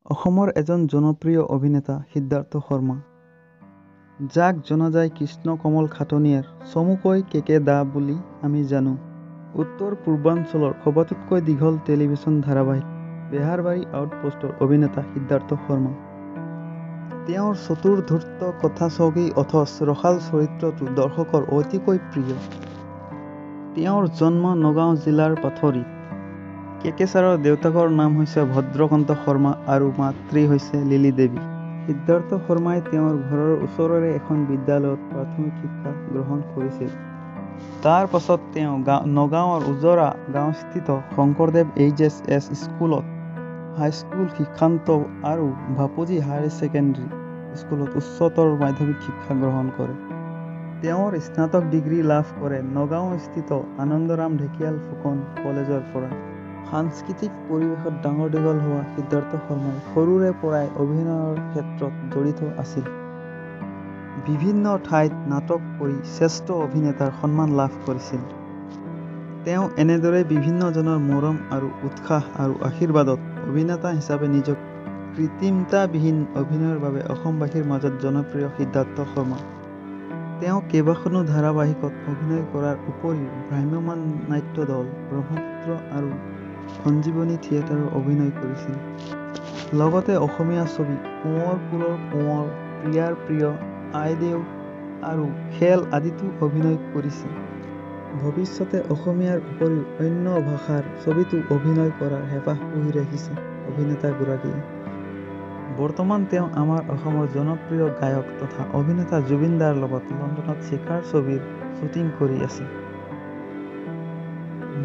অসমৰ এজন জনপ্ৰিয় অভিনেতা সিদ্ধাৰ্থ শৰ্মা, যাক জনা যায় কৃষ্ণ কমল খাটনিয়াৰ চমুকৈ কেকে দা বুলি আমি জানো। উত্তৰ পূৰ্বাঞ্চলৰ সবাতোতকৈ দীঘল টেলিভিছন ধাৰাবাহিক বেহাৰবাৰী আউটপোষ্টৰ অভিনেতা সিদ্ধাৰ্থ শৰ্মা। তেওঁৰ চতুৰ ধূৰ্ত কথা চৌকি অথচ ৰসাল চৰিত্ৰটো দৰ্শকৰ অতিকৈ প্ৰিয়। তেওঁৰ জন্ম নগাঁও জিলাৰ পাথৰিত। কেকেচাৰৰ দেউতাকৰ নাম হৈছে ভদ্ৰকান্ত শৰ্মা আৰু মাতৃ হৈছে লিলি দেৱী। সিদ্ধাৰ্থ শৰ্মাই তেওঁৰ ঘৰৰ ওচৰৰে এখন বিদ্যালয়ত প্ৰাথমিক শিক্ষা গ্ৰহণ কৰিছিল। তাৰ পাছত তেওঁ নগাঁৱৰ উজৰা গাঁওস্থিত শংকৰদেৱ এইচ.এছ. স্কুলত হাইস্কুল শিক্ষান্ত আৰু বাপুজী হায়াৰ ছেকেণ্ডাৰী স্কুলত উচ্চতৰ মাধ্যমিক শিক্ষা গ্ৰহণ কৰে। তেওঁৰ স্নাতক ডিগ্ৰী লাভ কৰে নগাঁওস্থিত আনন্দৰাম ঢেকিয়াল ফুকন কলেজৰ পৰা। সাংস্কৃতিক পৰিৱেশত ডাঙৰ দীঘল হোৱা সিদ্ধাৰ্থ শৰ্মাই সৰুৰে পৰাই অভিনয়ৰ ক্ষেত্ৰত জড়িত আছিল। বিভিন্ন ঠাইত নাটক কৰি শ্ৰেষ্ঠ অভিনেতাৰ সন্মান লাভ কৰিছিল। তেওঁ এনেদৰে বিভিন্নজনৰ মৰম আৰু উৎসাহ আৰু আশীৰ্বাদত অভিনেতা হিচাপে নিজক কৃত্ৰিমতাবিহীন অভিনয়ৰ বাবে অসমবাসীৰ মাজত জনপ্ৰিয় সিদ্ধাৰ্থ শৰ্মা। তেওঁ কেইবাখনো ধাৰাবাহিকত অভিনয় কৰাৰ উপৰিও ভ্ৰাম্যমাণ নাট্য দল, ব্ৰহ্মপুত্ৰ আৰু সঞ্জীৱনী থিয়েটাৰত অভিনয় কৰিছিল। লগতে অসমীয়া ছবি কোঁৱৰ ফুলৰ কোঁৱৰ, প্ৰিয়াৰ প্ৰিয়, আইদেউ আৰু খেল আদিতো অভিনয় কৰিছে। ভৱিষ্যতে অসমীয়াৰ উপৰিও অন্য ভাষাৰ ছবিতো অভিনয় কৰাৰ হেঁপাহ পুহি ৰাখিছে অভিনেতাগৰাকীয়ে। বৰ্তমান তেওঁ আমাৰ অসমৰ জনপ্ৰিয় গায়ক তথা অভিনেতা জুবিন দাৰ লগত লণ্ডনত শিখাৰ ছবিৰ শ্বুটিং কৰি আছে।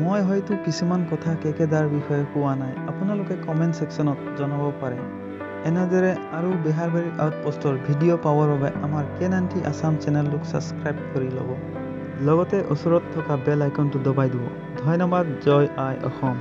মই হয়তো কিছুমান কথা কেকে দাৰ বিষয়ে কোৱা নাই, আপোনালোকে কমেণ্ট ছেকশ্যনত জনাব পাৰে। এনেদৰে আৰু বেহাৰবাৰী আউটপোষ্টৰ ভিডিঅ' পাবৰ বাবে আমাৰ K90 আছাম চেনেলটোক ছাবস্ক্ৰাইব কৰি ল'ব। লগতে ওচৰত থকা বেল আইকনটো দবাই দিব। ধন্যবাদ। জয় আই অসম।